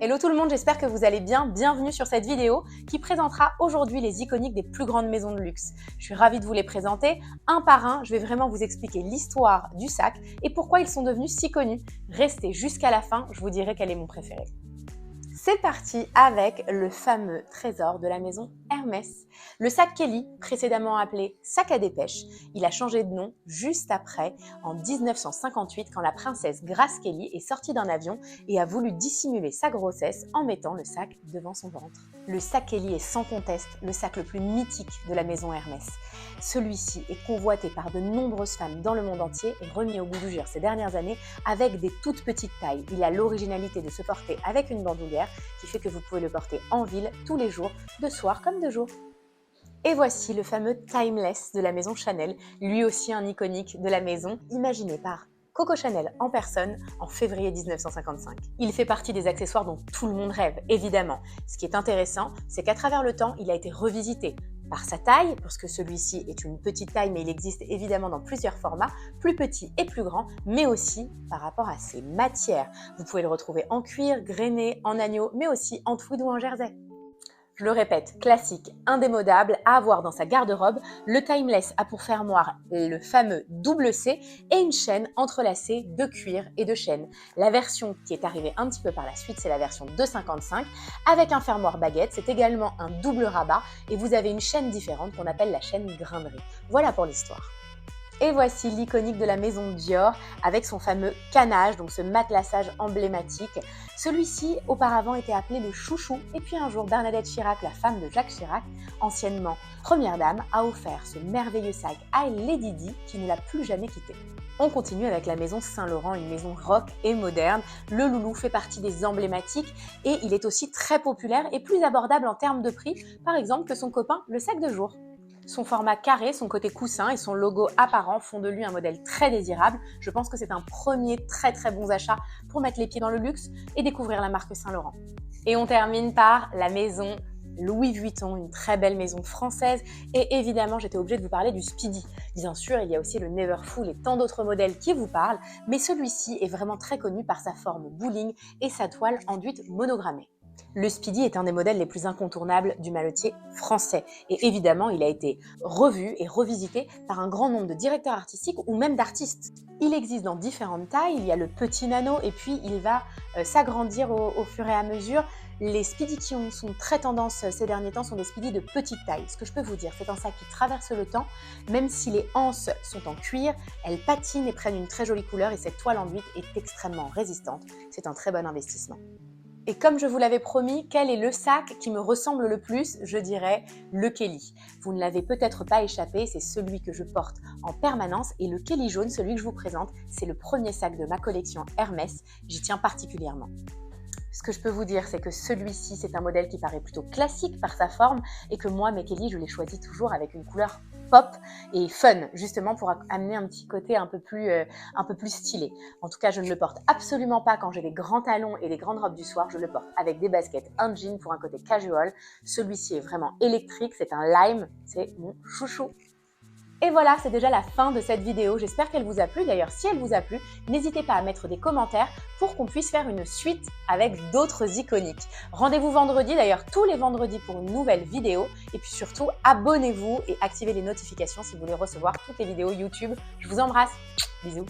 Hello tout le monde, j'espère que vous allez bien. Bienvenue sur cette vidéo qui présentera aujourd'hui les iconiques des plus grandes maisons de luxe. Je suis ravie de vous les présenter. Un par un, je vais vraiment vous expliquer l'histoire du sac et pourquoi ils sont devenus si connus. Restez jusqu'à la fin, je vous dirai quel est mon préféré. C'est parti avec le fameux trésor de la maison Hermès. Le sac Kelly, précédemment appelé sac à dépêche, il a changé de nom juste après, en 1958, quand la princesse Grace Kelly est sortie d'un avion et a voulu dissimuler sa grossesse en mettant le sac devant son ventre. Le sac Kelly est sans conteste le sac le plus mythique de la maison Hermès. Celui-ci est convoité par de nombreuses femmes dans le monde entier et remis au goût du jour ces dernières années avec des toutes petites tailles. Il a l'originalité de se porter avec une bandoulière qui fait que vous pouvez le porter en ville tous les jours, de soir comme de jour. Et voici le fameux Timeless de la maison Chanel, lui aussi un iconique de la maison, imaginé par Coco Chanel en personne en février 1955. Il fait partie des accessoires dont tout le monde rêve, évidemment. Ce qui est intéressant, c'est qu'à travers le temps, il a été revisité par sa taille, parce que celui-ci est une petite taille, mais il existe évidemment dans plusieurs formats, plus petits et plus grands, mais aussi par rapport à ses matières. Vous pouvez le retrouver en cuir, grainé, en agneau, mais aussi en tweed ou en jersey. Je le répète, classique, indémodable, à avoir dans sa garde-robe, le Timeless a pour fermoir le fameux double C et une chaîne entrelacée de cuir et de chaîne. La version qui est arrivée un petit peu par la suite, c'est la version 255 avec un fermoir baguette. C'est également un double rabat et vous avez une chaîne différente qu'on appelle la chaîne grainerie. Voilà pour l'histoire. Et voici l'iconique de la maison Dior avec son fameux canage, donc ce matelassage emblématique. Celui-ci, auparavant, était appelé le chouchou. Et puis un jour, Bernadette Chirac, la femme de Jacques Chirac, anciennement première dame, a offert ce merveilleux sac à Lady Di qui ne l'a plus jamais quitté. On continue avec la maison Saint-Laurent, une maison rock et moderne. Le loulou fait partie des emblématiques et il est aussi très populaire et plus abordable en termes de prix, par exemple, que son copain, le sac de jour. Son format carré, son côté coussin et son logo apparent font de lui un modèle très désirable. Je pense que c'est un premier très bon achat pour mettre les pieds dans le luxe et découvrir la marque Saint-Laurent. Et on termine par la maison Louis Vuitton, une très belle maison française. Et évidemment, j'étais obligée de vous parler du Speedy. Bien sûr, il y a aussi le Neverfull et tant d'autres modèles qui vous parlent, mais celui-ci est vraiment très connu par sa forme bowling et sa toile enduite monogrammée. Le Speedy est un des modèles les plus incontournables du maletier français et évidemment il a été revu et revisité par un grand nombre de directeurs artistiques ou même d'artistes. Il existe dans différentes tailles, il y a le petit nano et puis il va s'agrandir au fur et à mesure. Les Speedy qui sont très tendance ces derniers temps sont des Speedy de petite taille. Ce que je peux vous dire, c'est un sac qui traverse le temps, même si les anses sont en cuir, elles patinent et prennent une très jolie couleur et cette toile enduite est extrêmement résistante. C'est un très bon investissement. Et comme je vous l'avais promis, quel est le sac qui me ressemble le plus? Je dirais le Kelly. Vous ne l'avez peut-être pas échappé, c'est celui que je porte en permanence et le Kelly jaune, celui que je vous présente, c'est le premier sac de ma collection Hermès. J'y tiens particulièrement. Ce que je peux vous dire, c'est que celui-ci, c'est un modèle qui paraît plutôt classique par sa forme et que moi, mes Kelly, je les choisis toujours avec une couleur pop et fun, justement pour amener un petit côté un peu plus stylé. En tout cas, je ne le porte absolument pas quand j'ai des grands talons et des grandes robes du soir. Je le porte avec des baskets, un jean pour un côté casual. Celui-ci est vraiment électrique, c'est un lime, c'est mon chouchou. Et voilà, c'est déjà la fin de cette vidéo. J'espère qu'elle vous a plu. D'ailleurs, si elle vous a plu, n'hésitez pas à mettre des commentaires pour qu'on puisse faire une suite avec d'autres iconiques. Rendez-vous vendredi, d'ailleurs tous les vendredis pour une nouvelle vidéo. Et puis surtout, abonnez-vous et activez les notifications si vous voulez recevoir toutes les vidéos YouTube. Je vous embrasse. Bisous.